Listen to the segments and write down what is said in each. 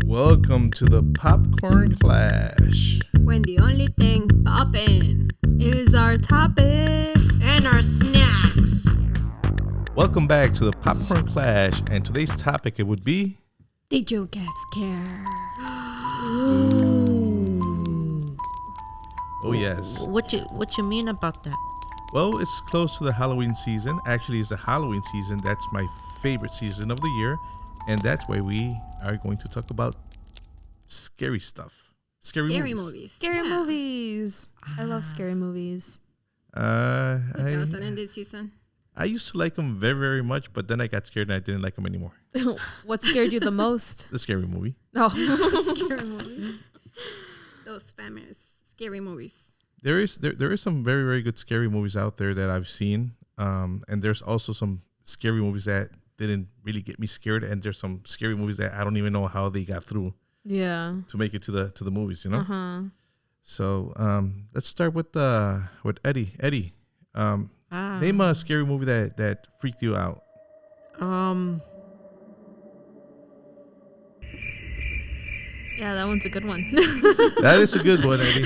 Welcome to the Popcorn Clash. When the only thing poppin' is our topics and our snacks. Welcome back to the Popcorn Clash, and today's topic it would be... Did you get scared? Oh yes. What you mean about that? Well, it's close to the Halloween season. Actually, it's the Halloween season. That's my favorite season of the year, and that's why we are going to talk about scary stuff. Scary movies. Scary movies. I love scary movies. Who doesn't in this season? I used to like them very, very much, but then I got scared and I didn't like them anymore. What scared you the most? The scary movie. Oh. Scary movie. Those famous scary movies. There is some very, very good scary movies out there that I've seen. And there's also some scary movies that didn't really get me scared. And there's some scary movies that I don't even know how they got through. Yeah. To make it to the movies, you know? Uh-huh. So let's start with Eddie. Eddie, name a scary movie that freaked you out. Yeah, that one's a good one. That is a good one, Eddie.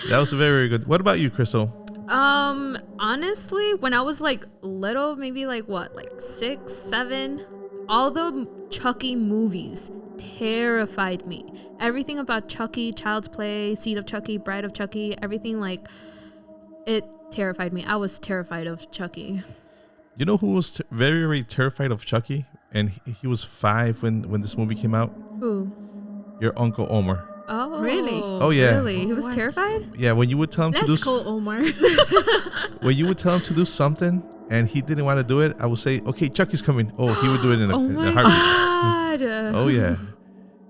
That was a very, very good. What about you, Crystal? Honestly, when I was like little, maybe like 6, 7, all the Chucky movies terrified me. Everything about Chucky, Child's Play, Seed of Chucky, Bride of Chucky, everything it terrified me. I was terrified of Chucky. You know who was very, very terrified of Chucky? And he was 5 when this movie came out? Who? Your Uncle Omar. Oh, really? Oh, yeah. Really? He was terrified? Yeah, when you would tell him to do... Let's call Omar. When you would tell him to do something and he didn't want to do it, I would say, okay, Chucky's coming. Oh, he would do it in a heartbeat. God. Oh, yeah.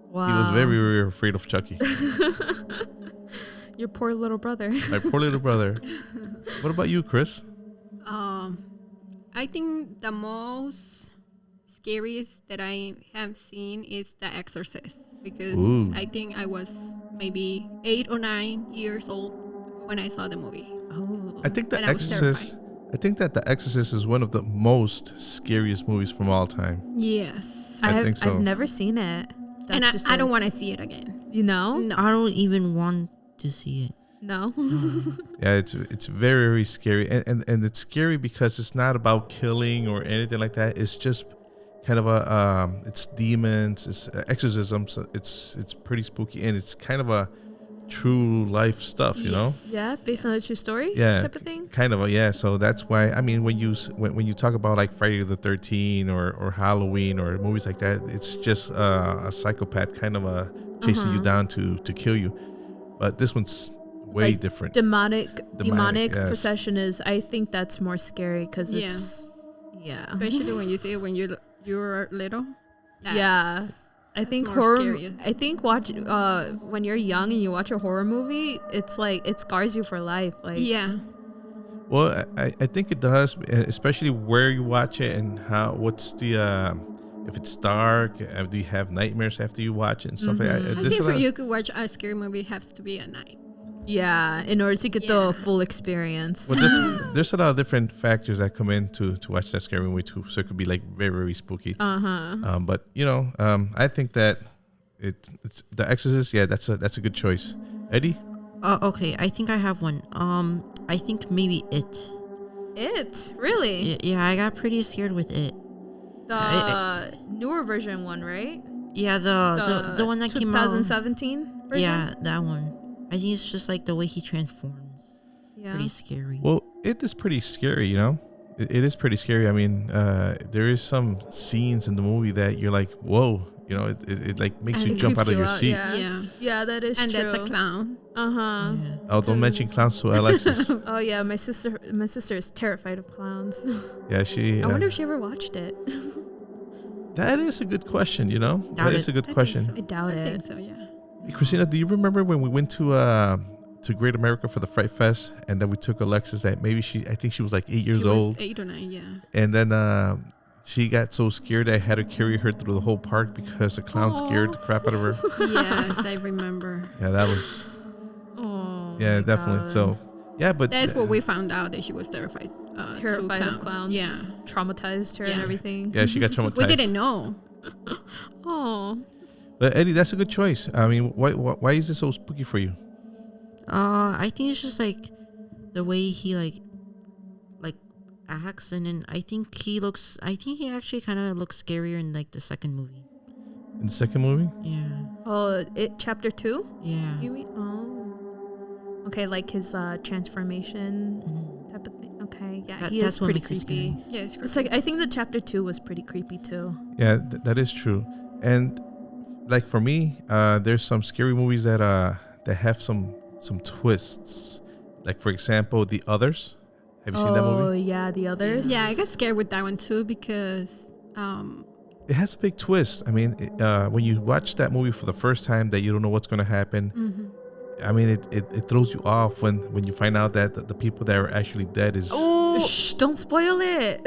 Wow. He was very, very afraid of Chucky. Your poor little brother. My poor little brother. What about you, Chris? I think the most scariest that I have seen is The Exorcist, because I think I was maybe 8 or 9 years old when I saw the movie. Oh. I think The Exorcist. I think that The Exorcist is one of the most scariest movies from all time. Yes. I think so. I've never seen it. And I don't want to see it again. You know? No. I don't even want to see it. No. Yeah, it's very, very scary, and it's scary because it's not about killing or anything like that. It's just kind of it's demons, it's exorcisms. It's pretty spooky, and it's kind of a true life stuff, you know. Yeah, based on a true story. Yeah, type of thing. Kind of yeah. So that's why I mean when you talk about like Friday the 13th or Halloween or movies like that, it's just a psychopath kind of chasing you down to kill you. But this one's way different. Demonic yes. possession is. I think that's more scary because it's. Yeah. Especially when you see it when you're little. Yeah. I think horror. Scary. I think when you're young and you watch a horror movie, it's like it scars you for life. Like yeah. Well, I think it does, especially where you watch it and what's the if it's dark, do you have nightmares after you watch it and stuff like that? I think for you to watch a scary movie, it has to be at night. Yeah, in order to get the full experience. Well, there's a lot of different factors that come in to watch that scary movie too, so it could be like very, very spooky. But I think that it's The Exorcist. Yeah, that's a good choice. Eddie? Okay, I think I have one. I think maybe It. It? Really? Yeah, I got pretty scared with It. The newer version one, right? Yeah, the one that came out 2017 version? Yeah, that one. I think it's just like the way he transforms. Yeah. Pretty scary. Well, it is pretty scary, you know? It is pretty scary. I mean, there is some scenes in the movie that you're like, whoa, you know, it like makes you jump out of your seat. Yeah, that is and true. And that's a clown. Yeah. Oh, don't mention clowns to Alexis. Oh yeah, my sister is terrified of clowns. Yeah, I wonder if she ever watched it. That is a good question, you know? That is a good question. I doubt it. I think so, yeah. Hey, Christina, do you remember when we went to Great America for the Fright Fest, and then we took Alexis that maybe I think she was like 8 years old. 8 or 9, yeah. And then she got so scared I had to carry her through the whole park because the clown scared the crap out of her. Yes, I remember. Yeah, that was. Oh. Yeah, definitely. God. So, yeah, but that's what we found out, that she was terrified. Terrified of clowns. Yeah, traumatized her and everything. Yeah, she got traumatized. We didn't know. Oh. But Eddie, that's a good choice. I mean, why is this so spooky for you? I think it's just like the way he like acts, and then I think he actually kind of looks scarier in like the second movie. In the second movie? Yeah. Oh, it chapter 2? Yeah. You mean? Oh. Okay, like his transformation type of thing. Okay, yeah, he is pretty creepy. Yeah, it's creepy. It's like I think the chapter 2 was pretty creepy too. Yeah, that is true. And like for me, there's some scary movies that have some twists. Like for example, The Others. Have you seen that movie? Oh yeah, The Others. Yeah, I got scared with that one too because it has a big twist. I mean, when you watch that movie for the first time, that you don't know what's going to happen. I mean, it throws you off when you find out that the people that are actually dead is. Shh, don't spoil it.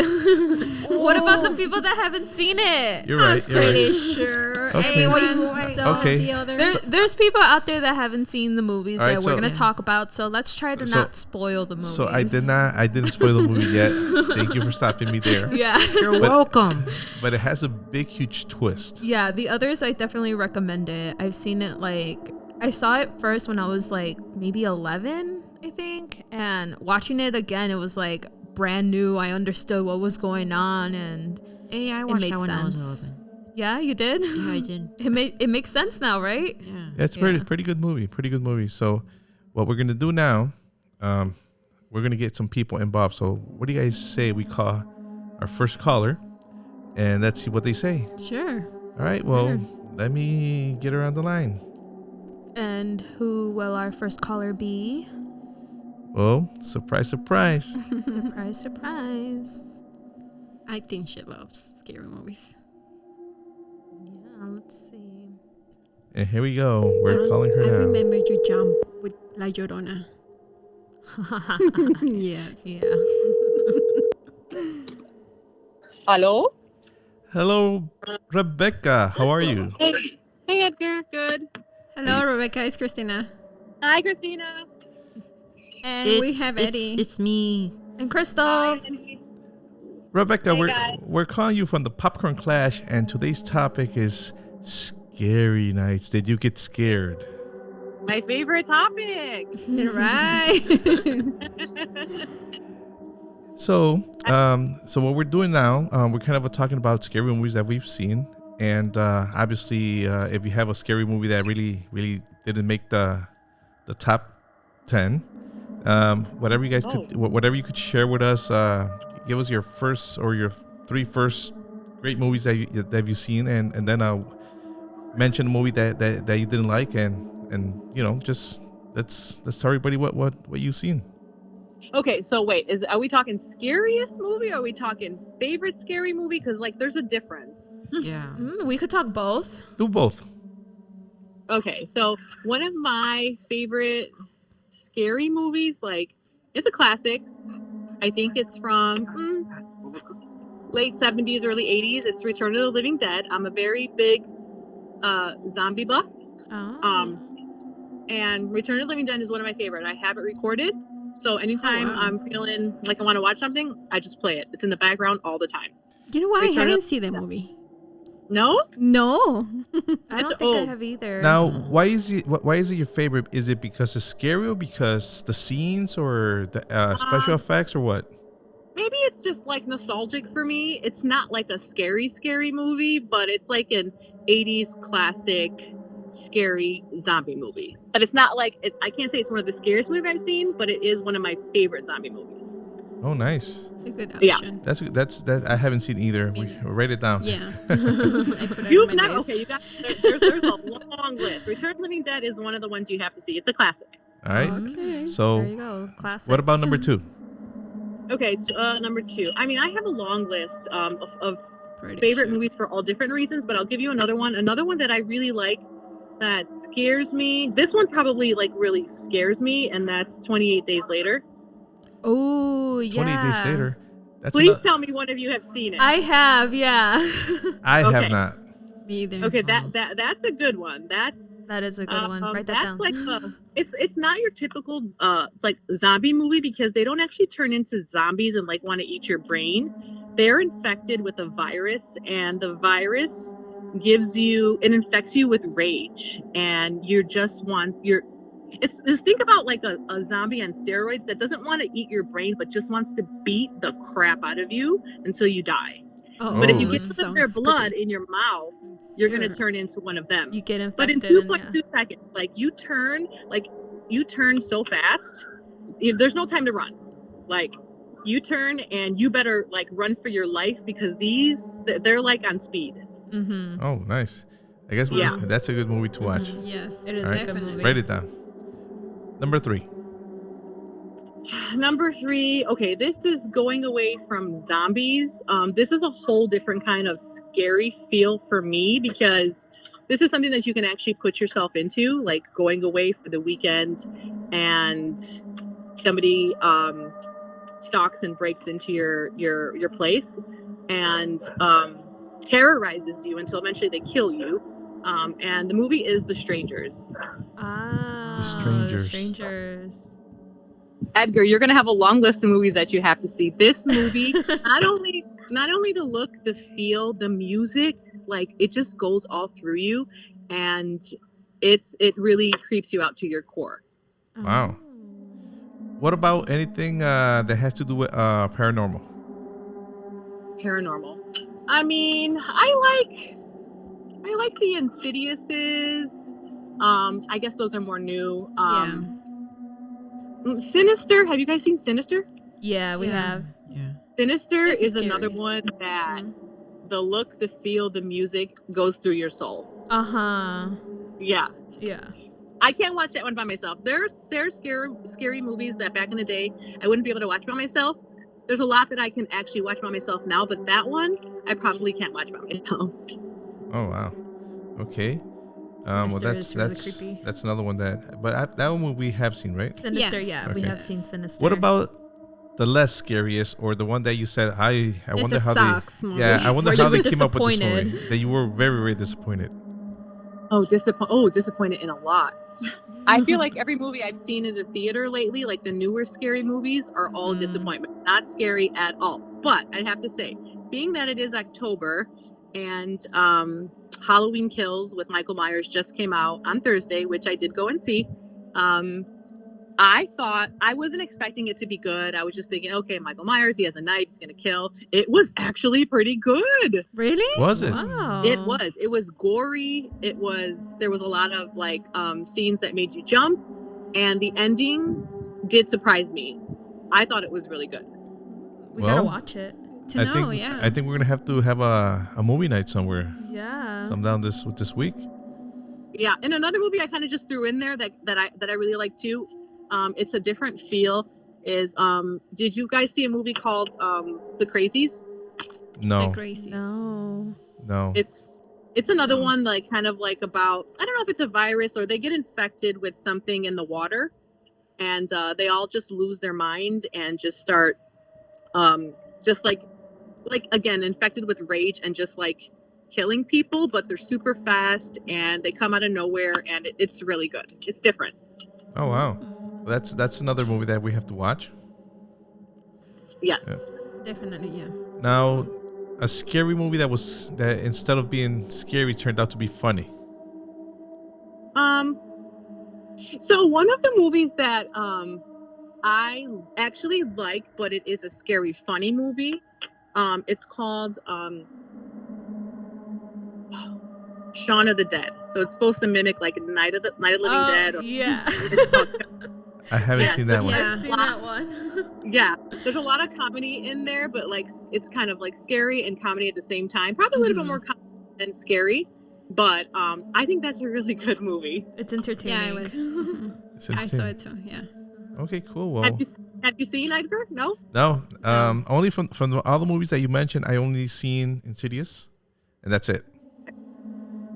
What about the people that haven't seen it? You're right. pretty sure Okay. everyone saw Okay. The Others. There's people out there that haven't seen the movies All right, that we're so- gonna talk about. So let's try to not spoil the movies. So I didn't spoil the movie yet. Thank you for stopping me there. Yeah. You're welcome. But it has a big, huge twist. Yeah, The Others, I definitely recommend it. I've seen it I saw it first when I was like maybe 11, I think. And watching it again, it was like brand new. I understood what was going on, and Hey, I watched made that when I was sense. 11. yeah, you did? Yeah, I did. It makes sense now, right? Yeah. Yeah, it's pretty good movie. Pretty good movie. So what we're gonna do now, we're gonna get some people involved. So what do you guys say we call our first caller, and let's see what they say. Sure. All right. Well, let me get her on the line. And who will our first caller be? Well, surprise, surprise. Surprise, surprise. I think she loves scary movies. Yeah, let's see. And here we go. We're calling her I now. remember you jump with La Llorona. Yes. Yeah. Hello? Hello, Rebecca. How are you? Hey, Edgar. Good. Hello, Rebecca. It's Christina. Hi, Christina. And we have Eddie. It's me. And Crystal. Rebecca, Hey, guys. we're calling you from the Popcorn Clash, and today's topic is scary nights. Did you get scared? My favorite topic. Right. So what we're doing now, we're kind of talking about scary movies that we've seen, and obviously, if you have a scary movie that really, really didn't make the top 10, whatever you guys whatever you could share with us, give us your first or your 3 first great movies that you've seen, and then mention a movie that you didn't like, and just let's tell everybody what you've seen. Okay, so wait, are we talking scariest movie or are we talking favorite scary movie? Because there's a difference. Yeah. We could talk both. Do both. Okay, so one of my favorite scary movies, it's a classic. I think it's from late 70s, early 80s. It's Return of the Living Dead. I'm a very big zombie buff. Oh. And Return of the Living Dead is one of my favorite. I have it recorded. So anytime I'm feeling like I want to watch something, I just play it. It's in the background all the time. You know what? I haven't seen that movie. No? No. I don't think I have either. Now, why is it your favorite? Is it because it's scary, or because the scenes, or the special effects, or what? Maybe it's just nostalgic for me. It's not like a scary movie, but it's like an 80s classic scary zombie movie. But it's not I can't say it's one of the scariest movies I've seen, but it is one of my favorite zombie movies. Oh, nice. It's a good Yeah. option. That's I haven't seen either. We'll write it down. Yeah. I put it You've on my not list. okay. You got there's a long list. Return of the Living Dead is one of the ones you have to see. It's a classic. All right. Okay. So There you go. Classics. what about number 2? Okay, number 2. I mean, I have a long list of Pretty favorite sure. movies for all different reasons, but I'll give you another one. Another one that I really like that scares me. This one probably really scares me, and that's 28 Days Later. Oh, yeah. 28 Days Later. That's Please not, tell me one of you have seen it. I have, yeah. I have Okay. not. Me either. Okay, that's a good one. That is a good one. Write that down. That's it's not your typical zombie movie, because they don't actually turn into zombies and want to eat your brain. They're infected with a virus, and the virus it infects you with rage, and just think about like a zombie on steroids that doesn't want to eat your brain, but just wants to beat the crap out of you until you die. But if you get some of their blood in your mouth, you're going to turn into one of them. You get infected. But in 2.2 seconds, like you turn so fast, there's no time to run. Like you turn and you better like run for your life, because they're like on speed. Mm-hmm. Oh, nice. I guess that's a good movie to watch. Mm-hmm. Yes, it is a good movie. Write it down. Number 3. Number 3, okay, this is going away from zombies. This is a whole different kind of scary feel for me, because this is something that you can actually put yourself into, like going away for the weekend and somebody stalks and breaks into your place and terrorizes you until eventually they kill you. And the movie is The Strangers. The Strangers. Edgar, you're gonna have a long list of movies that you have to see. This movie, not only the look, the feel, the music, like it just goes all through you, and it really creeps you out to your core. Wow. What about anything that has to do with paranormal? Paranormal. I mean, I like the Insidiouses. I guess those are more new. Sinister. Have you guys seen Sinister? Yeah, we have. Yeah. Sinister is another one that the look, the feel, the music goes through your soul. Yeah. I can't watch that one by myself. There's scary movies that back in the day I wouldn't be able to watch by myself. There's a lot that I can actually watch by myself now, but that one I probably can't watch by myself. Oh wow. Okay. Well, that's really creepy. That's another one that one we have seen, right? Sinister, Yes. we Okay. have seen Sinister. What about the less scariest, or the one that you said I wonder how movie. I wonder Where how you they were came up with this disappointed. movie, that you were very, very disappointed. Disappointed in a lot. I feel like every movie I've seen in the theater lately, like the newer scary movies, are all disappointment. Not scary at all. But I have to say, being that it is October and Halloween Kills with Michael Myers just came out on Thursday, which I did go and see. I wasn't expecting it to be good. I was just thinking, okay, Michael Myers, he has a knife, he's gonna kill. It was actually pretty good. Really? Was it? Wow. It was gory. There was a lot of like scenes that made you jump, and the ending did surprise me. I thought it was really good. We gotta watch it. I think we're gonna have to have a movie night somewhere. Yeah. Sometime this week. Yeah, and another movie I kind of just threw in there that I really like too. It's a different feel. Did you guys see a movie called The Crazies? No. The Crazies. No. It's another one, like kind of like about, I don't know if it's a virus or they get infected with something in the water, and they all just lose their mind and just start just like again infected with rage and just like killing people, but they're super fast and they come out of nowhere, and it's really good. It's different. Oh wow. That's another movie that we have to watch. Yes. Yeah. Definitely, yeah. Now, a scary movie that instead of being scary turned out to be funny. So one of the movies that I actually like, but it is a scary funny movie. It's called Shauna the Dead. So it's supposed to mimic like Night of the Living Dead. Yeah. I haven't seen that one. I've seen that one. Yeah, there's a lot of comedy in there, but like it's kind of like scary and comedy at the same time. Probably a little bit more comedy than scary, but I think that's a really good movie. It's entertaining. Yeah, it was. I saw it too. Yeah. Okay, cool. Well, have you seen Edgar? No. No. Only from all the movies that you mentioned, I only seen Insidious, and that's it.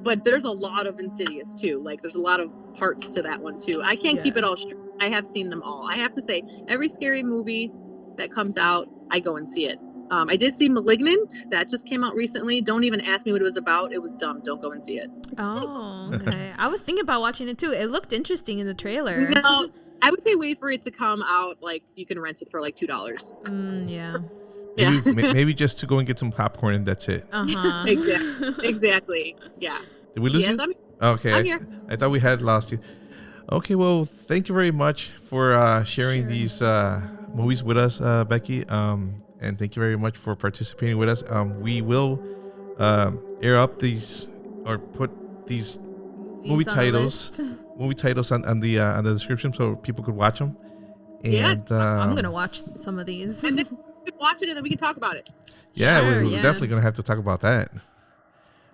But there's a lot of Insidious too. Like there's a lot of parts to that one too. I can't keep it all straight. I have seen them all. I have to say, every scary movie that comes out, I go and see it. I did see Malignant. That just came out recently. Don't even ask me what it was about. It was dumb. Don't go and see it. Oh, okay. I was thinking about watching it too. It looked interesting in the trailer. No, I would say wait for it to come out. Like you can rent it for like $2. Yeah. Yeah. Maybe just to go and get some popcorn and that's it. Exactly. Yeah. Did we lose Yes, you? Okay. I'm here. I thought we had lost you. Okay, well, thank you very much for sharing these movies with us, Becky. And thank you very much for participating with us. We will air up these or put these movie titles on the description so people could watch them. And I'm gonna watch some of these. And then we can watch it and then we can talk about it. Yeah, we're definitely gonna have to talk about that.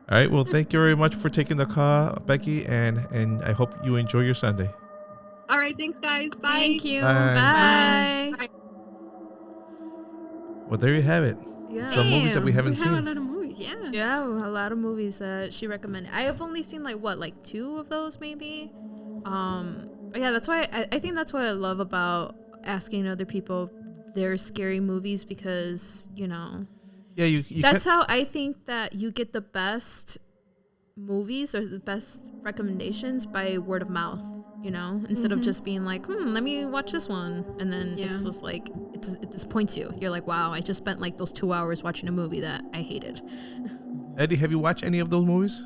All right. Well, thank you very much for taking the call, Becky, and I hope you enjoy your Sunday. All right. Thanks, guys. Bye. Thank you. Bye. Bye. Well, there you have it. Yeah. Some movies that we haven't We seen. have a lot of movies, yeah. Yeah, a lot of movies that she recommended. I have only seen like 2 of those maybe. But yeah, that's why I think that's what I love about asking other people their scary movies, because Yeah, you that's how I think that you get the best movies or the best recommendations, by word of mouth, instead of just being like, let me watch this one. And then it's just like, it disappoints you. You're like, wow, I just spent like those 2 hours watching a movie that I hated. Eddie, have you watched any of those movies?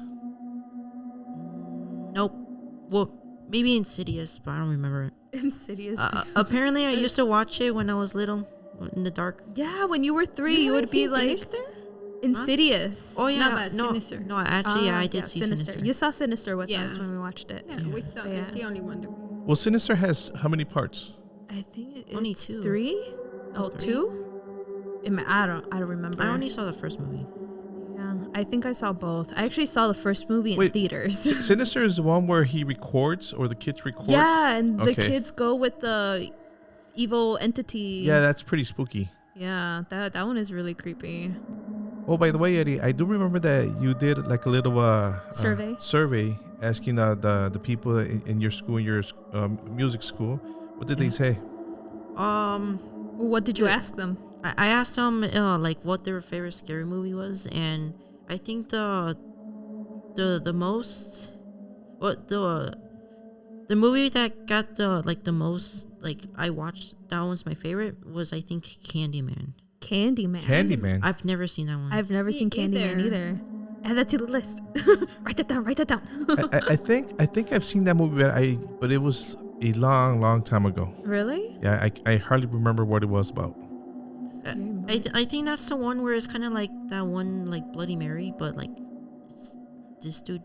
Nope. Well, maybe Insidious, but I don't remember it. Insidious. Apparently, I used to watch it when I was little, in the dark. Yeah, when you were 3, you would be like, Sinister? Insidious. Oh yeah, No, but Sinister. No, actually, I did see Sinister. You saw Sinister with Yeah. us when we watched it. Yeah, we saw it's the only one that we... Well, Sinister has how many parts? I think it's Only 2. 3. Oh, 3. 2? I don't remember. I only saw the first movie. Yeah, I think I saw both. I actually saw the first movie in theaters. Sinister is the one where he records, or the kids record? Yeah, and the Okay. kids go with the evil entity. Yeah, that's pretty spooky. Yeah, that one is really creepy. Oh, by the way, Eddie, I do remember that you did like a little Survey. asking the people in your school, in your music school. What did they say? What did you ask them? I asked them like what their favorite scary movie was, and I think the most, the movie that got the most, like, I watched, that one's my favorite, was I think Candyman. Candyman. I've never seen that one. I've never seen Candyman either. Add that to the list. Write that down. I think I've seen that movie, but it was a long time ago. Really? Yeah, I hardly remember what it was about. I think that's the one where it's kind of like that one, like Bloody Mary, but like this dude.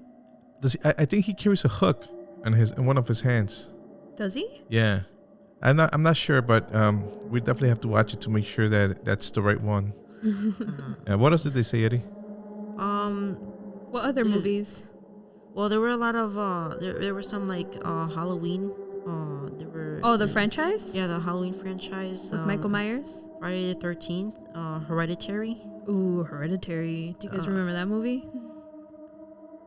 I think he carries a hook in one of his hands. Does he? Yeah, I'm not sure, but we definitely have to watch it to make sure that that's the right one. What else did they say, Eddie? What other movies? Well, there were a lot of there were some like Halloween. There were The franchise? Yeah, the Halloween franchise. With Michael Myers? Friday the 13th, Hereditary. Ooh, Hereditary. Do you guys remember that movie?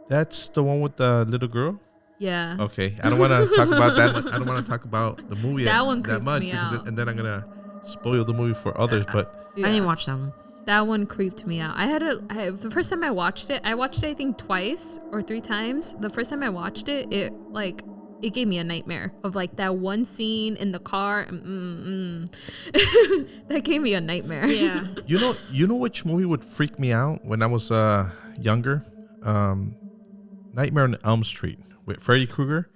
That's the one with the little girl? Yeah. Okay, I don't want to talk about that much. I don't want to talk about the movie That one that creeped much me out. and then I'm gonna spoil the movie for others. But Yeah. I didn't watch that one. That one creeped me out. The first time I watched it I think twice or 3 times. The first time I watched it, it gave me a nightmare of like that one scene in the car. That gave me a nightmare. Yeah. you know which movie would freak me out when I was younger? Nightmare on Elm Street with Freddy Krueger.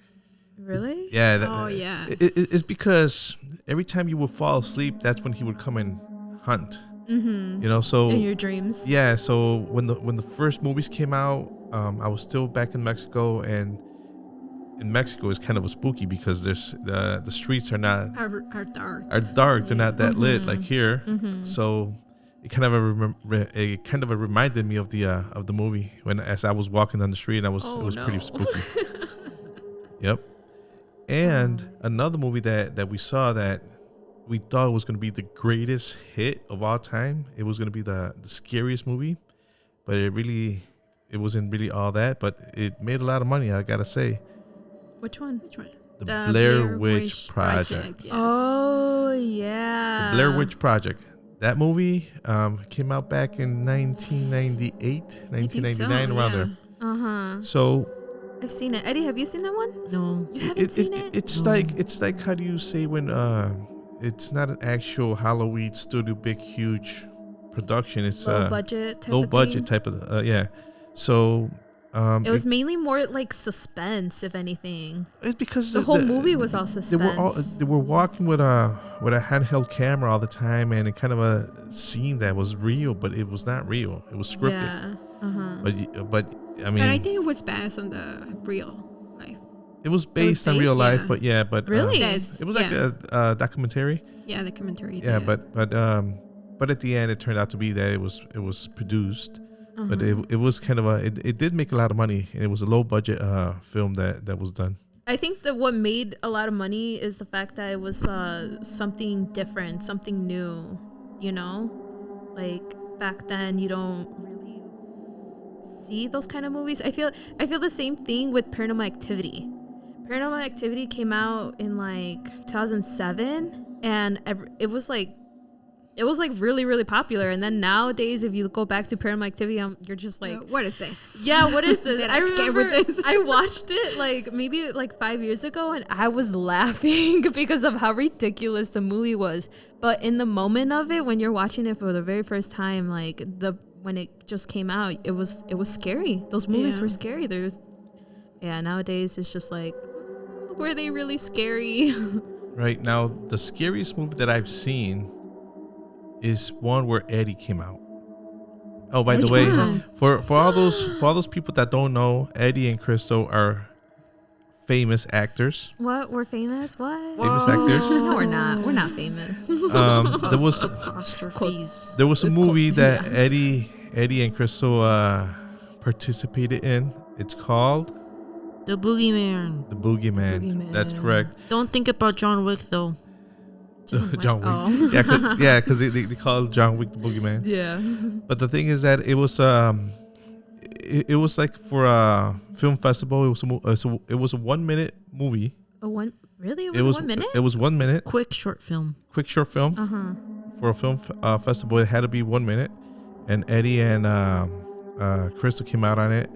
Really? Yeah. Yeah. It's because every time you would fall asleep, that's when he would come and hunt. Mm-hmm. So in your dreams. Yeah. So when the first movies came out, I was still back in Mexico, and in Mexico it's kind of a spooky because there's the streets are dark. They're not that lit like here. So it kind of reminded me of the movie as I was walking down the street, and it was pretty spooky. Yep. And another movie that we saw that we thought was going to be the greatest hit of all time. It was going to be the scariest movie, but it wasn't really all that, but it made a lot of money, I gotta say. Which one? The Blair Witch Project. Yes. Oh yeah. The Blair Witch Project. That movie came out back in 1998, 1999, around there. So I've seen it. Eddie, have you seen that one? No. You haven't seen it? It's like how do you say when it's not an actual Halloween studio, big huge production. It's low budget type low of budget thing. type of yeah. So It was mainly more like suspense, if anything. it's because The whole movie was all suspense. They were walking with a handheld camera all the time, and it kind of seemed that was real, but it was not real. It was scripted. Yeah. But I mean, But I think it was based on the real life. it was based on real life. But Really? it was like a documentary. Yeah, the commentary. Yeah, but at the end, it turned out to be that it was produced. But it was kind of it did make a lot of money, and it was a low budget film that was done. I think that what made a lot of money is the fact that it was something different, something new, you know? Like back then you don't really see those kind of movies. I feel the same thing with Paranormal Activity. Paranormal Activity came out in like 2007 and it was like really, really popular. And then nowadays, if you go back to Paranormal Activity, you're just like, what is this? yeah, what is this? Get I scared remember with this. I watched it like maybe like 5 years ago, and I was laughing because of how ridiculous the movie was. But in the moment of it, when you're watching it for the very first time, like when it just came out, it was scary. Those movies were scary. Nowadays it's just like, were they really scary? Right now, the scariest movie that I've seen is one where Eddie came out. Oh, by the way, for all those people that don't know, Eddie and Crystal are famous actors. What? We're famous? What? Famous actors. No, we're not. We're not famous. There was Apostrophes. there was a movie that Eddie and Crystal participated in. It's called The Boogeyman. The Boogeyman. That's correct. Don't think about John Wick though. John Wick. Oh. Yeah, because they call John Wick the Boogeyman. Yeah. But the thing is that it was it was like for a film festival. It was a 1 minute movie. Really? It was 1 minute? It was 1 minute. Quick short film. Quick short film. For a film festival, it had to be 1 minute. And Eddie and Crystal came out on it.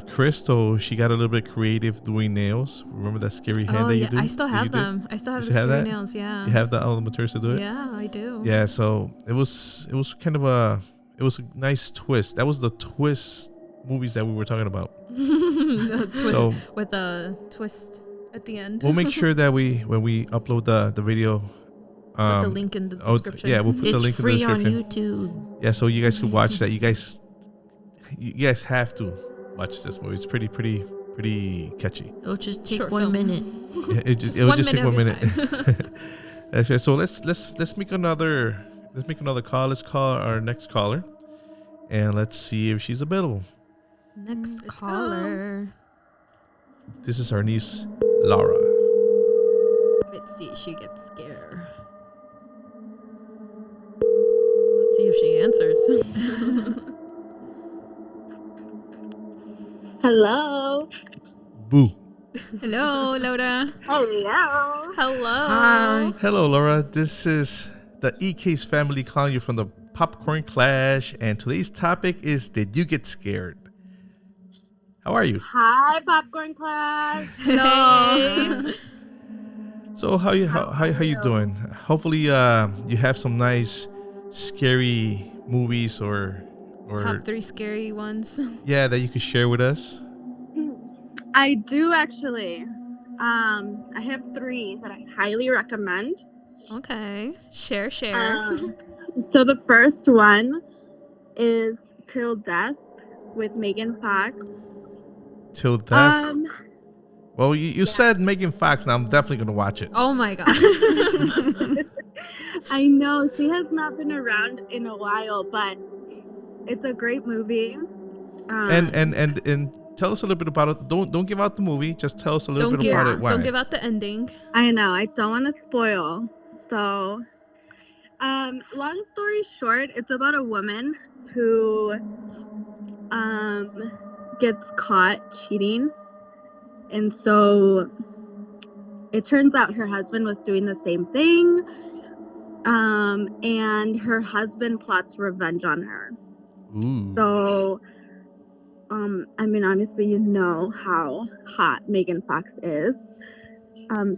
Crystal, she got a little bit creative doing nails. Remember that scary hand that you do? I still have them. I still have the scary nails. Yeah. You have all the materials to do it? Yeah, I do. Yeah, so it was kind of a nice twist. That was the twist movies that we were talking about. The twist So with a twist at the end. we'll make sure that when we upload the video, put the link in the description. Yeah, we'll put the link in the description. It's free on YouTube. Yeah, so you guys can watch that. You guys have to watch this movie. It's pretty catchy. It'll just take Short 1 film. minute. Yeah, it'll just take 1 minute. That's right. So let's make another call. Let's call our next caller, and let's see if she's available. Next caller. This is our niece, Laura. Let's see if she gets scared. Let's see if she answers. Hello. Boo. Hello, Laura. Hello. Hello. Hi. Hello, Laura. This is the EK's family calling you from the Popcorn Clash, and today's topic is: did you get scared? How are you? Hi, Popcorn Class. Hello. So how you doing? Hopefully, you have some nice, scary movies or Top 3 scary ones. yeah, that you could share with us. I do actually. I have 3 that I highly recommend. Okay. Share. So the first one is Till Death with Megan Fox. Till Death. Well, you said Megan Fox. Now I'm definitely gonna watch it. Oh my god. I know she has not been around in a while, but it's a great movie. And tell us a little bit about it. Don't give out the movie. Just tell us a little bit about it. Why? Don't give out the ending. I know. I don't want to spoil. So, long story short, it's about a woman who gets caught cheating. And so it turns out her husband was doing the same thing. And her husband plots revenge on her. Ooh. So, I mean, honestly, you know how hot Megan Fox is.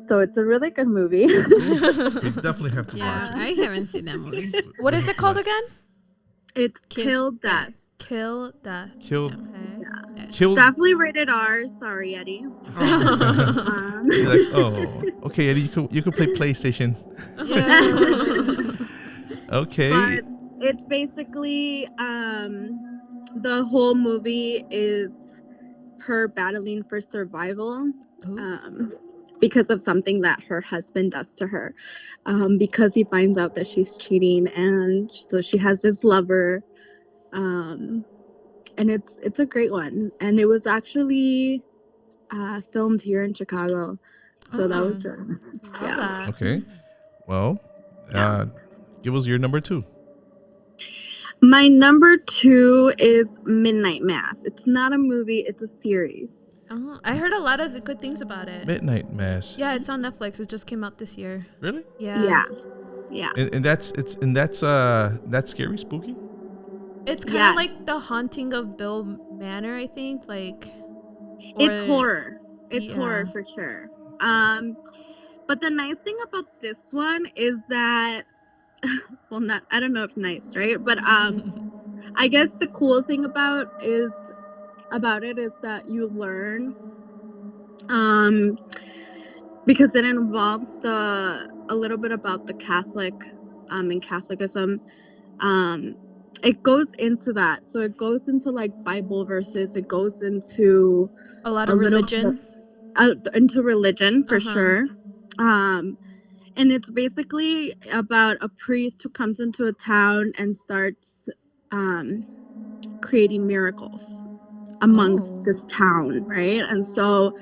So it's a really good movie. We definitely have to watch Yeah, it. I haven't seen that movie. What is it called again? It's Kill Death. Kill Death. Kill. Okay. Kill. Definitely rated R. Sorry, Eddie. You're like, oh, okay, Eddie, you could play PlayStation. Okay. But it's basically the whole movie is her battling for survival because of something that her husband does to her, because he finds out that she's cheating, and so she has this lover, and it's a great one, and it was actually filmed here in Chicago, so that was really nice. Yeah. Okay. Well, give us your number 2. My number 2 is Midnight Mass. It's not a movie, it's a series. Oh, I heard a lot of good things about it. Midnight Mass. Yeah, it's on Netflix. It just came out this year. Really? Yeah. Yeah. And that's scary, spooky? It's kind of like The Haunting of Bill Manor, I think. It's horror. It's horror for sure. But the nice thing about this one is that, well, I don't know if nice, right? But I guess the cool thing about it is that you learn, because it involves a little bit about the Catholic, and Catholicism. It goes into that, so it goes into Bible verses. It goes into a lot of religion. Into religion for sure. And it's basically about a priest who comes into a town and starts creating miracles amongst this town, right? And so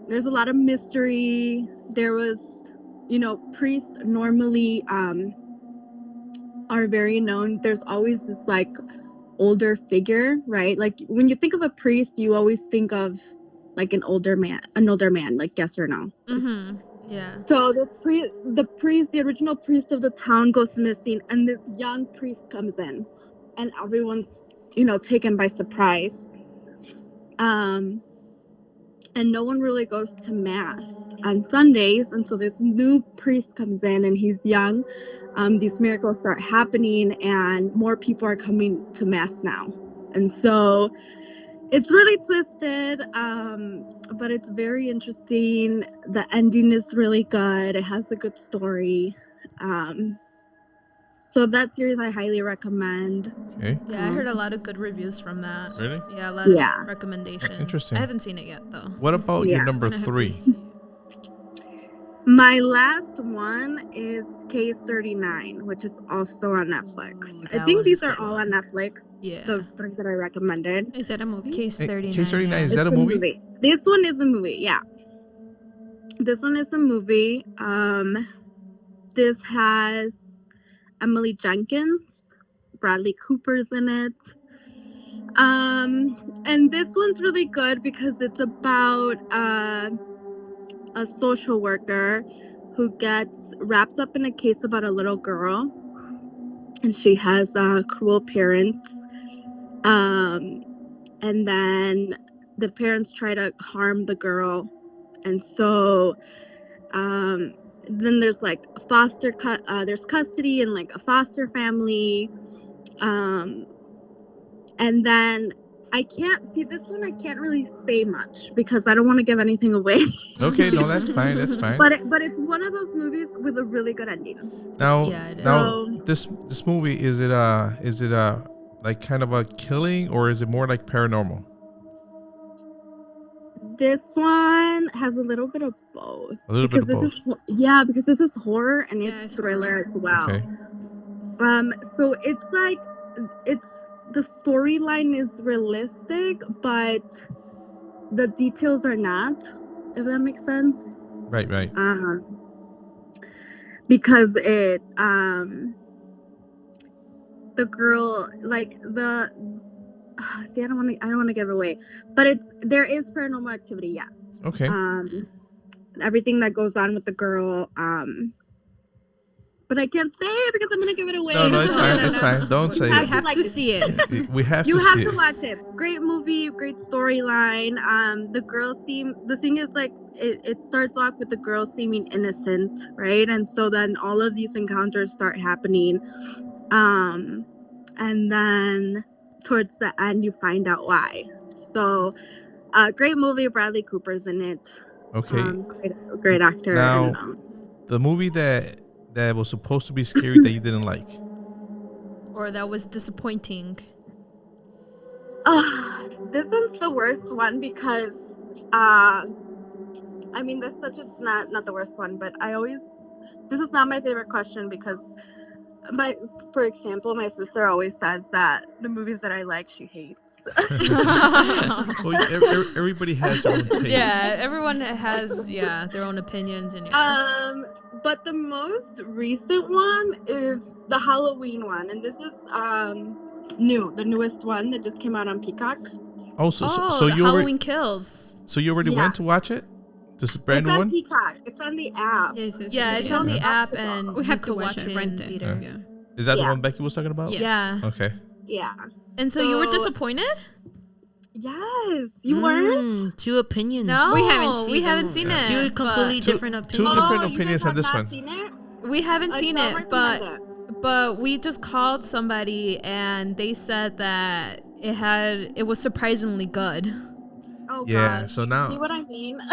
there's a lot of mystery. There was, priests normally are very known. There's always this older figure, right? When you think of a priest, you always think of an older man, yes or no? Mm-hmm. Yeah. So the original priest of the town goes missing, and this young priest comes in, and everyone's, taken by surprise. And no one really goes to mass on Sundays, and so this new priest comes in, and he's young. These miracles start happening, and more people are coming to mass now, and so it's really twisted, but it's very interesting. The ending is really good. It has a good story. So that series I highly recommend. Okay. Yeah, I heard a lot of good reviews from that. Really? Yeah, a lot of recommendations. Interesting. I haven't seen it yet, though. What about your number 3? My last one is Case 39, which is also on Netflix. I think these are all on Netflix. Yeah. The 3 that I recommended. Is that a movie? Case 39. Case 39, is It's that a movie? This one is a movie, yeah. This one is a movie. This has Emily Jenkins, Bradley Cooper's in it. And this one's really good because it's about a social worker who gets wrapped up in a case about a little girl, and she has cruel parents. And then the parents try to harm the girl, and so then there's there's custody and a foster family, and then I can't really say much because I don't want to give anything away. Okay, no, that's fine. That's fine. But it's one of those movies with a really good ending. Now, Yeah, this movie, is it kind of a killing, or is it more like paranormal? This one has a little bit of both. A little bit of both. Because this is horror and it's thriller as well. Okay. So it's the storyline is realistic, but the details are not, if that makes sense. Right. Because it the girl see, I don't want to give it away, but there is paranormal activity, yes. Okay. Everything that goes on with the girl, but I can't say it because I'm gonna give it away. No, it's fine. It's fine. Don't say I it. have to see it. We have You to have see to it. watch it. Great movie, great storyline. The thing is, it starts off with the girl seeming innocent, right? And so then all of these encounters start happening. And then towards the end, you find out why. So, great movie. Bradley Cooper's in it. Okay. Great actor. Now, And, the movie that was supposed to be scary that you didn't like. Or that was disappointing. this one's the worst one because, I mean, that's such a not the worst one, but this is not my favorite question because for example, my sister always says that the movies that I like, she hates. Well, everybody has their own taste. Yeah, everyone has their own opinions and but the most recent one is the Halloween one, and this is the newest one that just came out on Peacock. Oh, so you Halloween Kills. So you already went to watch it? This brand new one? It's on Peacock. It's on the app. Yes, It's on the app, and we have you to could watch it rent in it. theater. Yeah. Is that the one Becky was talking about? Yes. Yeah. Okay. Yeah. And so you were disappointed? Yes. You weren't? Two opinions. No, we haven't seen it. it. Two completely different Two opinions. different opinions on this one. Seen it? We haven't seen don't it, recommend but we just called somebody and they said that it was surprisingly good. Oh, Yeah, God. so now... See what I mean? No,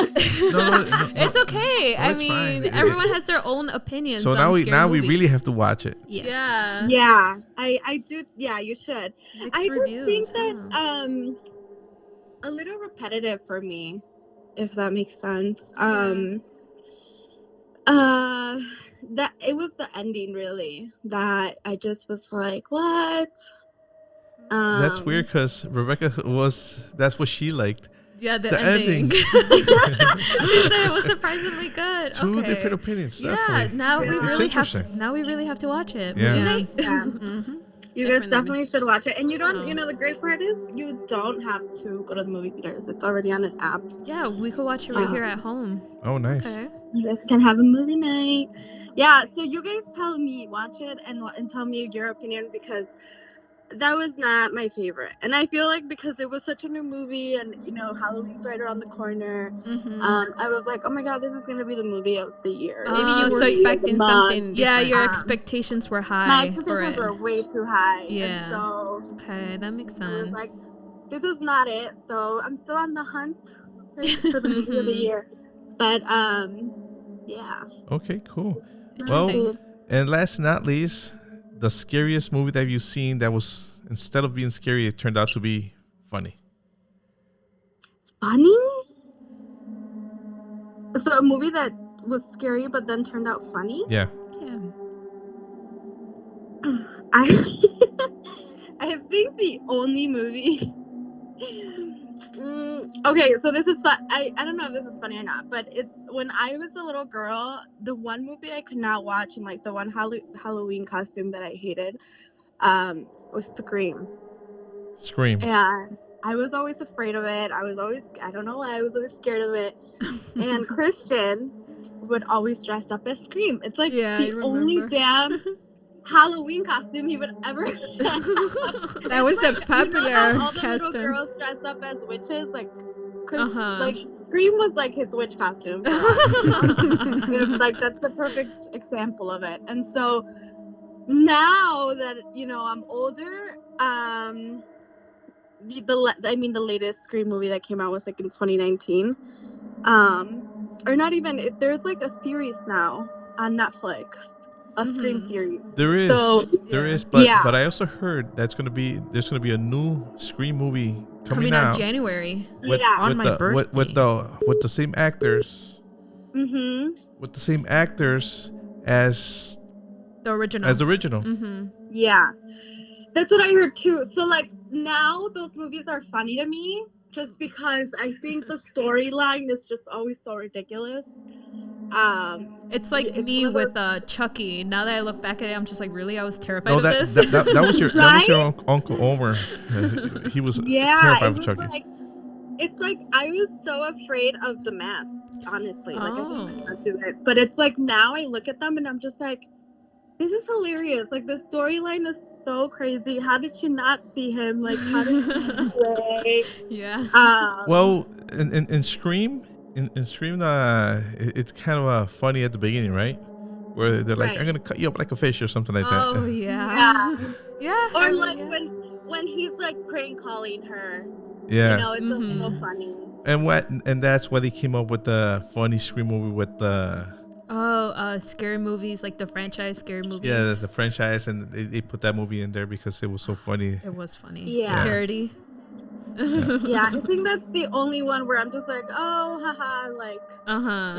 It's okay. No, I it's mean, fine. everyone has their own opinions. So on scary we movies. really have to watch it. Yes. Yeah. Yeah. I do. Yeah, you should. Mixed I just reviews. think that a little repetitive for me, if that makes sense. That it was the ending really that I just was like, what? That's weird because Rebecca that's what she liked. Yeah, the ending. she said it was surprisingly good. Two Okay. different opinions. Yeah, Definitely. now we It's really have to watch it. Yeah. Movie night. Yeah. Mm-hmm. You guys definitely should watch it. And you don't, Oh. the great part is you don't have to go to the movie theaters. It's already on an app. Yeah, we could watch it right here at home. Oh, nice. Okay. You guys can have a movie night. Yeah, so you guys tell me, watch it and tell me your opinion because that was not my favorite. And I feel like because it was such a new movie and, Halloween's right around the corner, I was like, oh my God, this is going to be the movie of the year. Maybe you were so expecting something. Yeah, different. your expectations were My high for expectations it. were way too high. Yeah. And so Okay, that makes I was sense. like, this is not it. So I'm still on the hunt for the movie of the year. But, yeah. Okay, cool. Interesting. Well, and last but not least, the scariest movie that you've seen that was, instead of being scary, it turned out to be funny. Funny? So a movie that was scary but then turned out funny? Yeah. Yeah. I think the only movie... okay, so this is fun. I don't know if this is funny or not, but it's when I was a little girl, the one movie I could not watch and like the one Halloween costume that I hated was Scream. Scream. And I was always afraid of it. I don't know why, I was always scared of it. And Christian would always dress up as Scream. It's like the only damn Halloween costume he would ever That was the popular all the little costume. girls dressed up as witches, like Scream was like his witch costume. It was like that's the perfect example of it. And so now that I'm older, the latest Scream movie that came out was like in 2019, or not even. There's like a series now on Netflix. A Scream series. There is, but I also heard there's gonna be a new Scream movie coming out January. On my birthday. with the same actors. Mm-hmm. With the same actors as The original. Mm-hmm. Yeah, that's what I heard too. So like now those movies are funny to me just because I think the storyline is just always so ridiculous. It's like me with Chucky. Now that I look back at it, I'm just like, really? I was terrified of this. That was your that was your Uncle Omer. He was terrified of Chucky. It's like I was so afraid of the mask, honestly. Like I just could not do it. But it's like now I look at them and I'm just like, this is hilarious. Like the storyline is so crazy. How did she not see him? Like how did she play? Yeah. Well, in Scream. In Scream, it's kind of funny at the beginning, right? where they're like, Right. "I'm gonna cut you up like a fish" or something like Oh that. yeah. Yeah. Or like yeah. when he's like prank calling her. Yeah. You know, it's a little Mhm. funny. And that's why they came up with the funny scream movie with the Scary movies, like the franchise scary movies. the franchise, and they put that movie in there because it was so funny. It was funny. Yeah. Parody. Yeah, I think that's the only one where I'm just like, oh, haha, like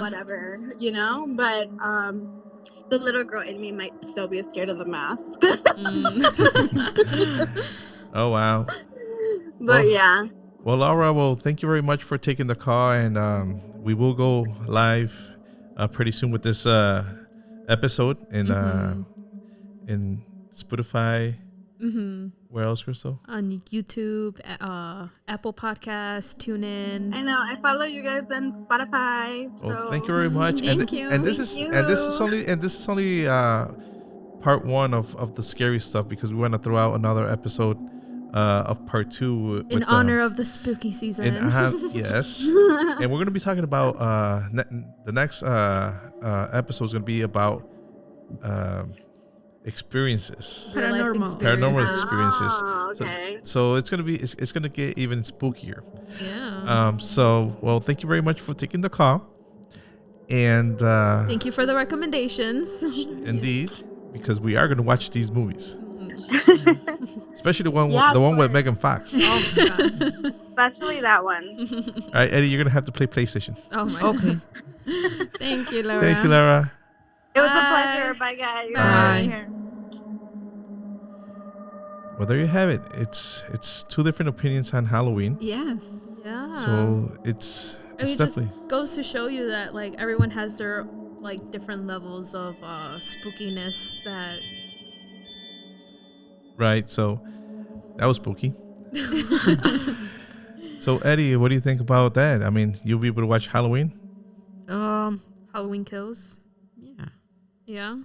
whatever, you know. But the little girl in me might still be scared of the mask. Oh wow. But yeah. Well, Laura, well, thank you very much for taking the call, and we will go live pretty soon with this episode in Spotify. Where else, Crystal? On YouTube, Apple Podcasts, TuneIn. I know. I follow you guys on Spotify. So. Well, thank you very much. Thank you. And this is only part one of the scary stuff, because we want to throw out another episode of part two In honor of the spooky season. Yes. And we're going to be talking about the next episode is going to be about experiences. Paranormal experiences. Oh, okay. So it's gonna get even spookier. Yeah. So well, thank you very much for taking the call, and Thank you for the recommendations. indeed, because we are gonna watch these movies, especially the one with Megan Fox. Oh my god. Especially that one. All right, Eddie, you're gonna have to play PlayStation. Oh my god. Okay. Thank you, Laura. Thank you, Laura. It was Bye. a pleasure. Bye, guys. Bye. Well, there you have it. It's two different opinions on Halloween. Yes. Yeah. So it's I mean, it definitely just goes to show you that like everyone has their like different levels of spookiness that right. So that was spooky. So Eddie, what do you think about that? I mean, you'll be able to watch Halloween? Halloween Kills. Yeah. Yeah.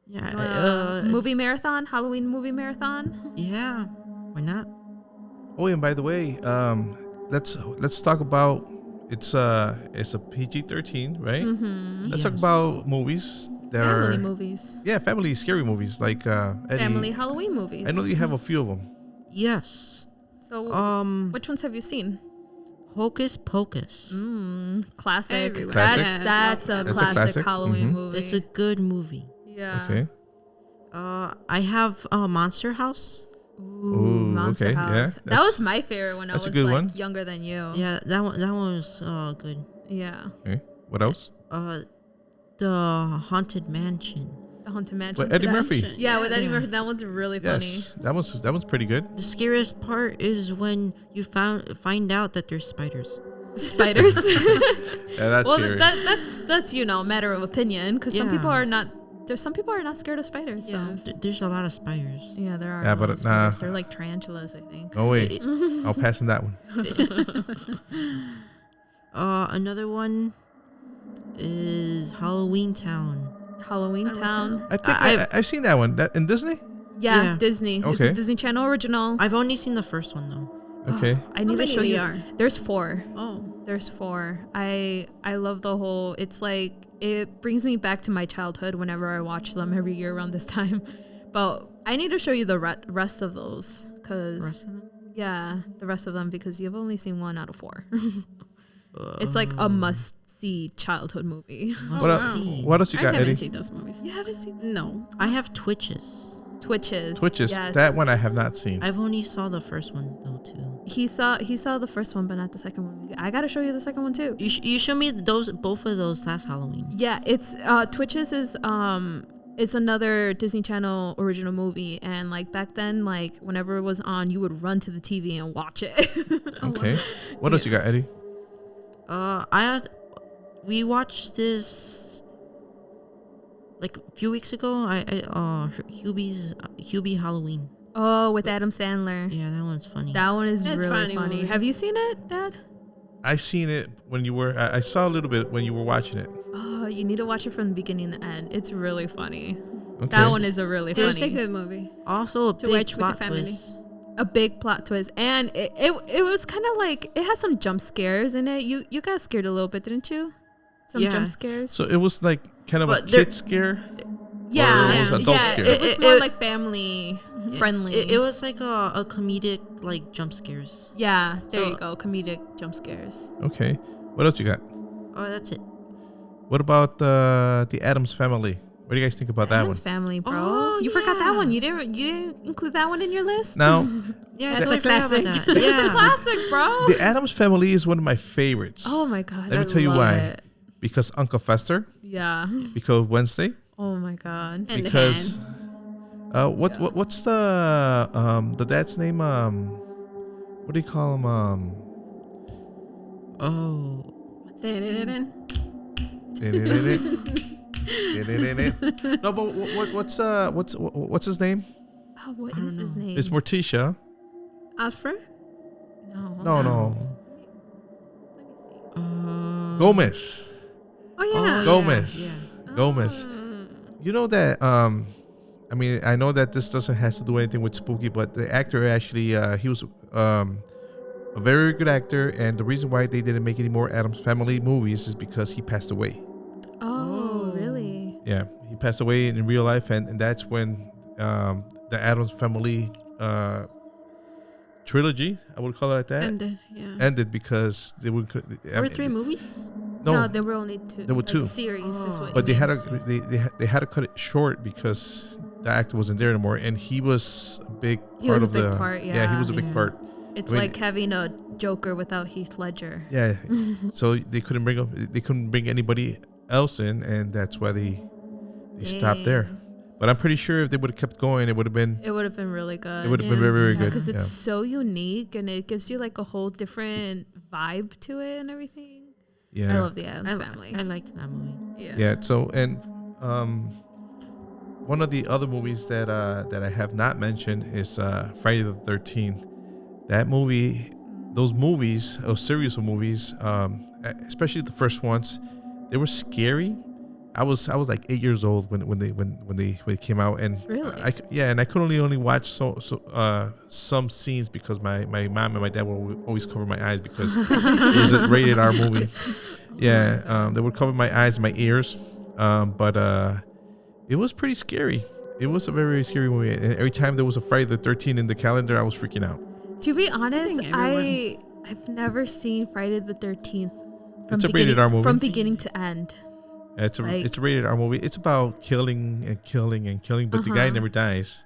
Yeah. Movie marathon, Halloween movie marathon. Yeah. Why not? Oh, and by the way, let's talk about it's a PG-13, right? Let's talk Yes. about movies that Family are movies. family scary movies like Eddie. Family Halloween movies. I know that you have a few of them. Yes. So which ones have you seen? Hocus Pocus. Classic. Everyone. Classic. That's a classic Halloween Mhm. movie. It's a good movie. Yeah. Okay. I have Monster House. Ooh, Monster okay, House. yeah, That that's- was my favorite when I that's a was good like one. younger than you. Yeah, that one was good. Yeah. Okay. What else? The Haunted Mansion. The Haunted Mansion. With Eddie Murphy. Yeah, with Eddie Yes. Murphy. That one's really funny. Yes, that was pretty good. The scariest part is when you find out that there's spiders. Spiders. Yeah, that's well, scary. that's a matter of opinion because some Yeah. people are not. There's some people are not scared of spiders. So. Yes. There's a lot of spiders. Yeah, there are. Yeah, a lot but, of spiders. nah. They're like tarantulas, I think. Oh wait, I'll pass on that one. Another one is Halloweentown. Halloweentown. I think I've seen that one. That in Disney. Yeah, Yeah. Disney. It's Okay. a Disney Channel original. I've only seen the first one though. Okay. I need to many show you. are? There's 4. Oh. There's 4. I love the whole. It's like it brings me back to my childhood whenever I watch them every year around this time. But I need to show you the rest of those because Rest of them. yeah, the rest of them because you've only seen 1 out of 4. It's like a must-see childhood movie. What else you I got, haven't Eddie? seen those movies. You haven't seen No. I have Twitches. Twitches. Yes. That one I have not seen. I've only saw the first one though too. He saw the first one, but not the second one. I gotta show you the second one too. You showed me both of those last Halloween. Yeah, it's Twitches is it's another Disney Channel original movie, and like back then, like whenever it was on, you would run to the TV and watch it. Okay. What else you got, Eddie? We watched this like a few weeks ago. Hubie Halloween. Oh, with Adam Sandler. Yeah, that one's funny. That one is That's really funny funny. movie. Have you seen it, Dad? I seen it when you were. I saw a little bit when you were watching it. Oh, you need to watch it from the beginning to end. It's really funny. Okay. That one is a really It's a funny. good movie. Also a To big watch with the plot family. twist. A big plot twist, and it was kind of like it had some jump scares in it. You got scared a little bit, didn't you? Some Yeah. jump scares. So it was like kind of But a there- kid scare? Yeah, Or it was adult yeah. scare? It was more like family friendly. It was like a comedic like jump scares. Yeah, there So- you go. Comedic jump scares. Okay. What else you got? Oh, that's it. What about the Addams Family? What do you guys think about that one? Addams Family, bro. Oh, you forgot that yeah. one. You didn't include that one in your list. Now, Yeah, That's I a totally forgot about classic. that. It's a Yeah. classic, bro. the Addams Family is one of my favorites. Oh my god. Let me I tell you love why. it. Because Uncle Fester, Yeah. because Wednesday, Oh my god. And because the hand. what's the dad's name? What do you call him? Oh. No, but what's his name? Oh, what I is don't his know. name? It's Morticia. Alfred? No. No. Let me see. Gomez. Oh, yeah. Gomez. Yeah. Gomez. You know that I mean, I know that this doesn't have to do anything with spooky, but the actor actually he was a very good actor, and the reason why they didn't make any more Addams Family movies is because he passed away. Oh, really? Yeah, he passed away in real life, and that's when the Addams Family trilogy, I would call it like that, ended because they would. There were 3 movies? No, there were only 2. There were 2. Series is what. But you they mean. had to cut it short because the actor wasn't there anymore, and he was a big part He was a of big the. part, he yeah. was a big Yeah. part. It's I mean- like having a Joker without Heath Ledger. Yeah, so they couldn't bring anybody else in, and that's why they stopped there. Dang. But I'm pretty sure if they would have kept going, it would have been really good. it would have been very, very good. because it's Yeah. so unique and it gives you like a whole different vibe to it and everything. Yeah. I love the Addams Family. I liked that movie. Yeah. So and one of the other movies that I have not mentioned is Friday the 13th. That movie, those series of movies, especially the first ones, they were scary. I was like 8 years old when they came out, and Really? and I could only watch some scenes because my mom and my dad would always cover my eyes because it was a rated R movie. Yeah, they would cover my eyes and my ears, but it was pretty scary. It was a very, very scary movie, and every time there was a Friday the 13th in the calendar, I was freaking out. To be honest, think everyone- I've never seen Friday the 13th It's a rated R movie. from beginning to end. It's a Like- it's a rated R movie. It's about killing and killing and killing, but the guy Uh-huh. never dies.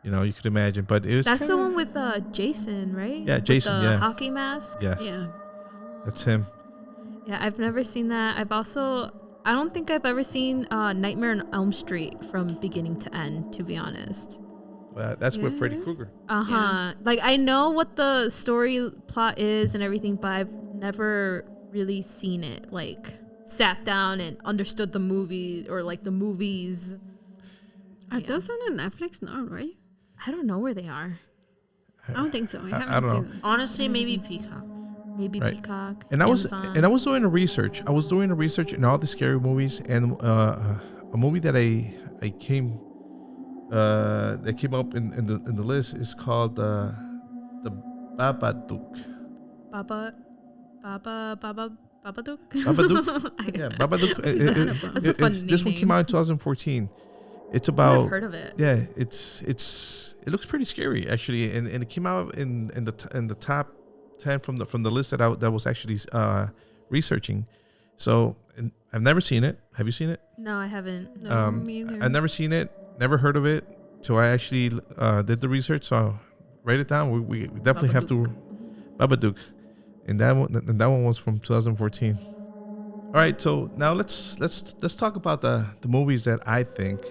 You know, you could imagine, but it was That's the kinda- one with Jason, right? Yeah, With Jason, the yeah. hockey mask. Yeah, Yeah. that's him. Yeah, I've never seen that. I don't think I've ever seen Nightmare on Elm Street from beginning to end, to be honest. That's with Freddy Krueger. Uh-huh. Like, I know what the story plot is and everything, but I've never really seen it, like, sat down and understood the movie or, like, the movies. Are those on Netflix now, right? I don't know where they are. I don't think so. I haven't don't know. seen them. Honestly, maybe Peacock. Maybe Right. Peacock. And I was Amazon. doing a research. I was doing a research in all the scary movies, and a movie that I came that came up in the list is called the Babadook. Babadook. Babadook. Yeah, Babadook. That's a fun This one came name. out in 2014. It's I've about heard of it. yeah. It looks pretty scary actually, and it came out in the top 10 from the list that was actually researching. So and I've never seen it. Have you seen it? No, I haven't. No, me either. I've never seen it. Never heard of it. So I actually did the research. So I'll write it down. We definitely have to Babadook, and that one was from 2014. All right. So now let's talk about the movies that I think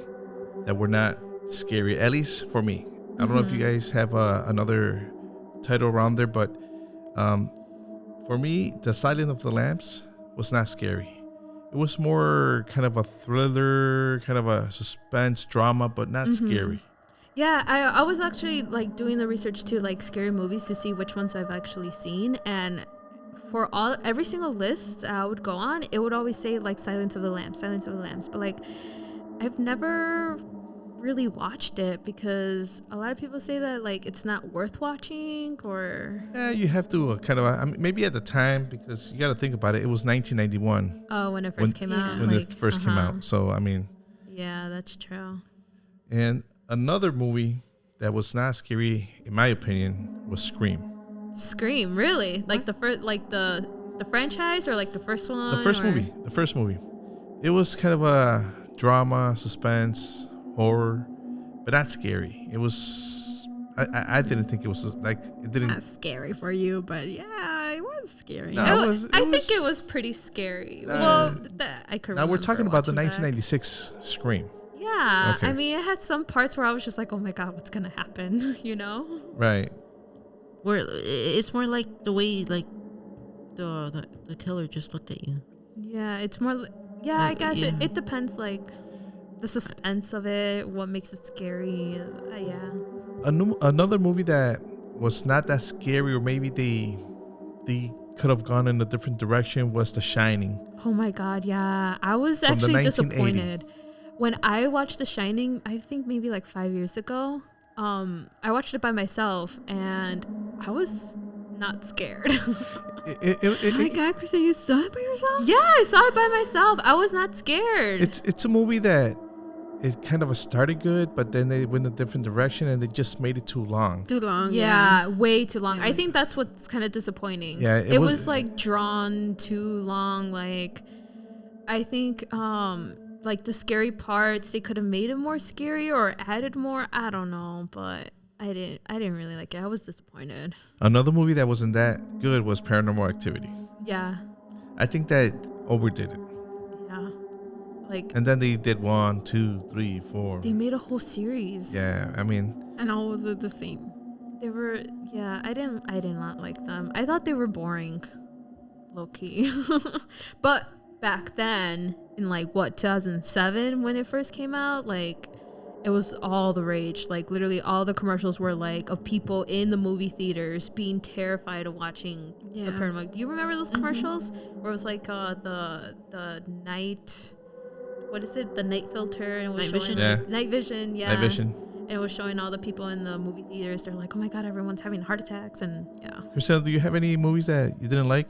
that were not scary, at least for me. I don't know if you guys have another title around there, but for me, The Silence of the Lambs was not scary. It was more kind of a thriller, kind of a suspense drama, but not scary. Yeah, I was actually like doing the research to like scary movies to see which ones I've actually seen, and for every single list I would go on, it would always say like Silence of the Lambs, but like I've never really watched it because a lot of people say that like it's not worth watching or. Yeah, you have to kind of. I mean, maybe at the time because you got to think about it. It was 1991. Oh, when it first came out. When it first came out. So I mean. Yeah, that's true. And another movie that was not scary, in my opinion, was Scream. Scream, really? Like the first, like the franchise or like the first one? The first movie. The first movie. It was kind of a drama, suspense, horror, but not scary. It was. I didn't think it was like it didn't. Not scary for you, but yeah, it was scary. No, I think it was pretty scary. I could. Now we're talking about the watching 1996 Scream. Yeah, Okay. I mean, it had some parts where I was just like, "Oh my god, what's gonna happen?" You know? Right. Where it's more like the way like the killer just looked at you. Yeah, it's more. Yeah, I guess it depends. Like the suspense of it, what makes it scary. Yeah. Another movie that was not that scary, or maybe they could have gone in a different direction, was The Shining. Oh my god, yeah. I was From actually 1980. disappointed. When I watched The Shining, I think maybe like 5 years ago, I watched it by myself and I was not scared. Oh my god, Krista, you saw it by yourself? Yeah, I saw it by myself. I was not scared. It's a movie that it kind of started good, but then they went a different direction and they just made it too long. Too long. Yeah, way too long. It I was- think that's what's kind of disappointing. Yeah, it was like drawn too long. Like, I think like the scary parts, they could have made it more scary or added more. I don't know, but I didn't really like it. I was disappointed. Another movie that wasn't that good was Paranormal Activity. Yeah, I think that overdid it. yeah. Like And then they did 1, 2, 3, 4. they made a whole series. Yeah, I mean, And all was the same. They were, yeah, I did not like them. I thought they were boring, low key. But back then, in like 2007 when it first came out, like it was all the rage. Like literally all the commercials were like of people in the movie theaters being terrified of watching the Yeah. Paranormal. Do you remember those commercials where it was like the night, what is it? The night filter and it was Night showing vision? like, Yeah. night vision, yeah. Night Vision. And it was showing all the people in the movie theaters. They're like, oh my god, everyone's having heart attacks, and yeah. Chriselle, do you have any movies that you didn't like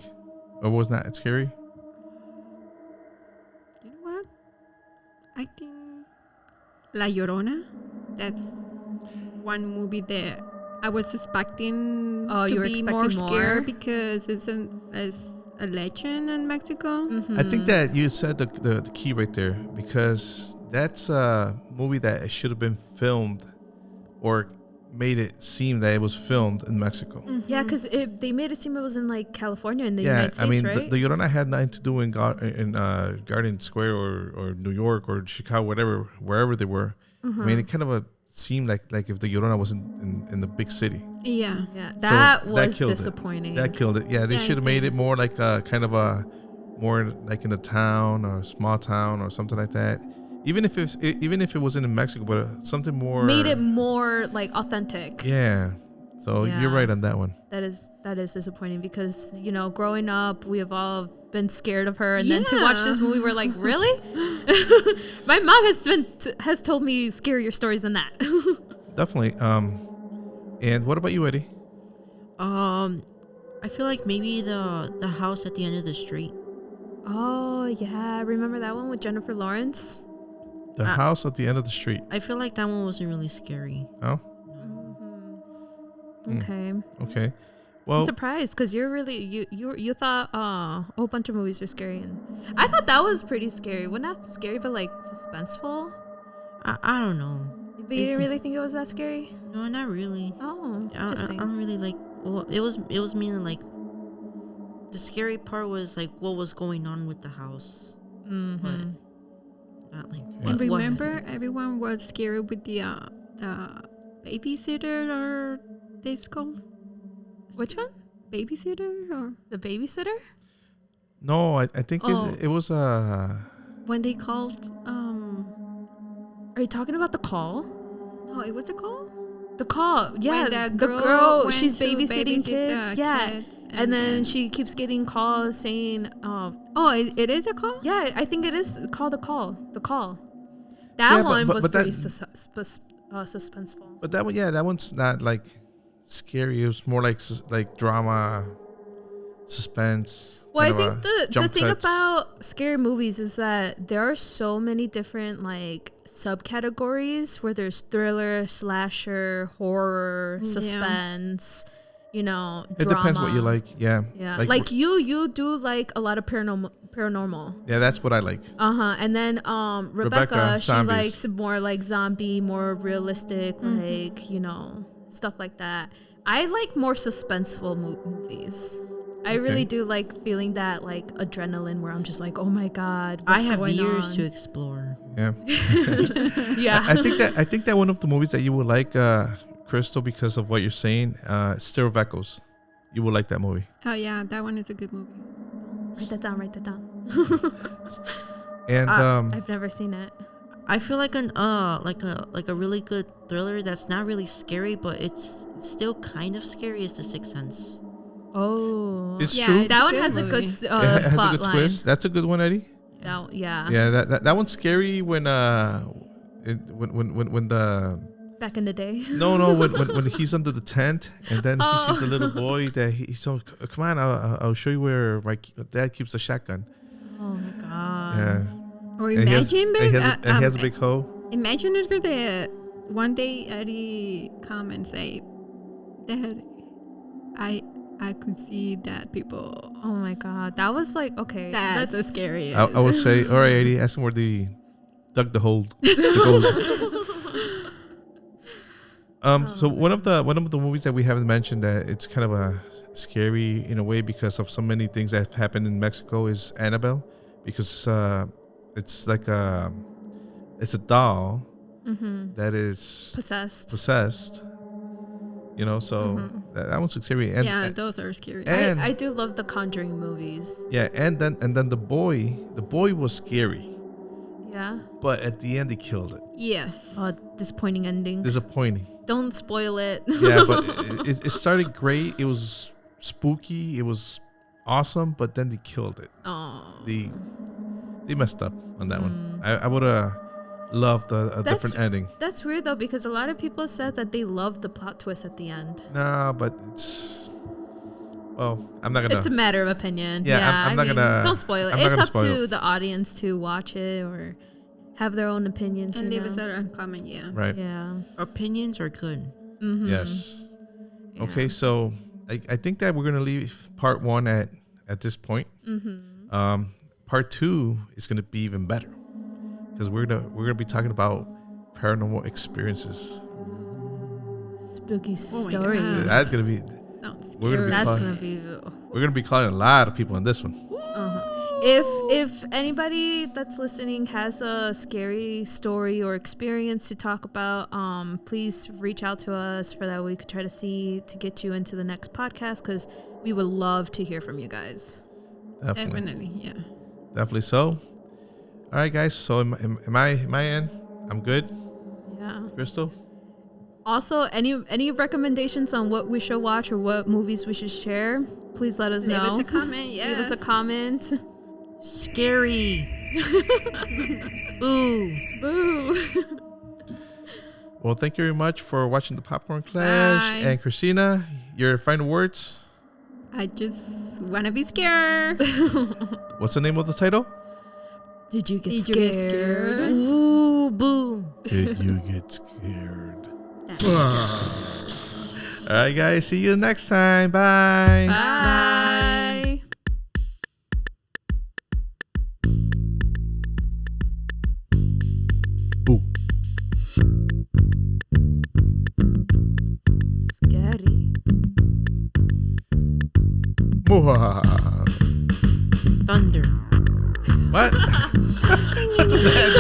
or was not scary? You know what? I think La Llorona. That's one movie that I was expecting Oh, you to were be more expecting more? scared because it's a legend in Mexico. Mm-hmm. I think that you said the key right there, because that's a movie that it should have been filmed or made it seem that it was filmed in Mexico. Yeah, because they made it seem it was in like California in the Yeah, United States, I mean, right? the Llorona had nothing to do in Garden Square or New York or Chicago, wherever they were. I mean, it kind of seemed like if the Llorona was in the big city. Yeah. Yeah, So that that was killed it. disappointing. That killed it. Yeah, they Yeah, should have made it more like a kind of a more like in a town or a small town or something like that. Even if it wasn't in Mexico, but something more Made it more like authentic. Yeah. So Yeah. you're right on that one. That is disappointing because, you know, growing up, we have all been scared of her, and then to watch this movie, we're like, really? My mom has told me scarier stories than that. Definitely. And what about you, Eddie? I feel like maybe the house at the end of the street. Oh yeah, remember that one with Jennifer Lawrence? The house at the end of the street. I feel like that one wasn't really scary. Oh, Okay. okay. I'm Well, surprised because you're really you thought a whole bunch of movies were scary, and I thought that was pretty scary. Well, not scary, but like suspenseful. I don't know. But you didn't really think it was that scary? No, not really. Oh, I interesting. don't really like. Well, it was meaning like the scary part was like what was going on with the house, Mm-hmm. but not like. And what- remember, everyone was scared with the babysitter, or this called Which one? babysitter, or The babysitter? no, I think Oh. it was when they called Are you talking about the call? no, it was a call. The call, yeah. When The girl, went she's to babysitting babysit kids, the yeah. kids, And then she keeps getting calls saying, oh, it is a call. yeah, I think it is called The Call. That one was pretty suspenseful. But that one, that one's not like scary. It was more like drama, suspense. Well, I think the thing about scary movies is that there are so many different like subcategories where there's thriller, slasher, horror, suspense. You know, it drama. depends what you like. Yeah. Like you do like a lot of paranormal. Yeah, that's what I like. And then Rebecca, she zombies. likes more like zombie, more realistic, like, you know, stuff like that. I like more suspenseful movies. I really do like feeling that like adrenaline where I'm just like, oh my god, what's I have going years on? to explore. Yeah. Yeah. I think that one of the movies that you would like, Crystal, because of what you're saying, Stir of Echoes. You will like that movie. Oh yeah, that one is a good movie. Write that down. And I've never seen it. I feel like a really good thriller that's not really scary, but it's still kind of scary is The Sixth Sense. Oh, it's true. That one has a good it has plot a good line. twist. That's a good one, Eddie. Yeah. That one's scary when the back in the day. No, when he's under the tent and then he sees the little boy that he's so, come on, I'll show you where my dad keeps the shotgun. Oh my god. Yeah. Or imagine, he has a big hoe. Imagine it that one day Eddie come and say, Dad, I could see dead people. Oh my god, that was like, okay. That's the scariest. I would say, all right, Eddie, ask him where they dug the hole. So one of the movies that we haven't mentioned that it's kind of a scary in a way because of so many things that have happened in Mexico is Annabelle, because it's like it's a doll that is possessed. You know, so that one's scary. And, those are scary. And I do love the Conjuring movies. Yeah, and then the boy was scary. Yeah. But at the end, he killed it. Yes. Oh, disappointing ending. Don't spoil it. Yeah, but it started great. It was spooky. It was awesome, but then they killed it. Oh. They messed up on that one. I would have loved a different ending. That's weird though, because a lot of people said that they loved the plot twist at the end. No, but it's... Well, I'm not gonna... It's a matter of opinion. Yeah, I'm not gonna... Don't spoil it. It's up to the audience to watch it or have their own opinions. And leave us out on comment, yeah. Right. Yeah. Opinions are good. Yes. Yeah. Okay, so I think that we're gonna leave part 1 at this point. Part 2 is gonna be even better because we're gonna be talking about paranormal experiences. Spooky stories. That's gonna be... Sounds We're gonna be calling a lot of people on this one. If anybody that's listening has a scary story or experience to talk about, please reach out to us for that. We could try to get you into the next podcast because we would love to hear from you guys. Definitely, yeah. Definitely so. All right, guys. So am I in? I'm good. Yeah. Crystal. Also, any recommendations on what we should watch or what movies we should share, please let us know. Leave us a comment, yes. Leave us a comment. Scary. Boo. Boo. Well, thank you very much for watching the Popcorn Clash. Bye. And Christina, your final words? I just want to be scared. What's the name of the title? Did you get scared? Ooh, boo. Did you get scared? All right, guys. See you next time. Bye. Bye. Boo. Scary. Mwahaha. Thunder. What? What does that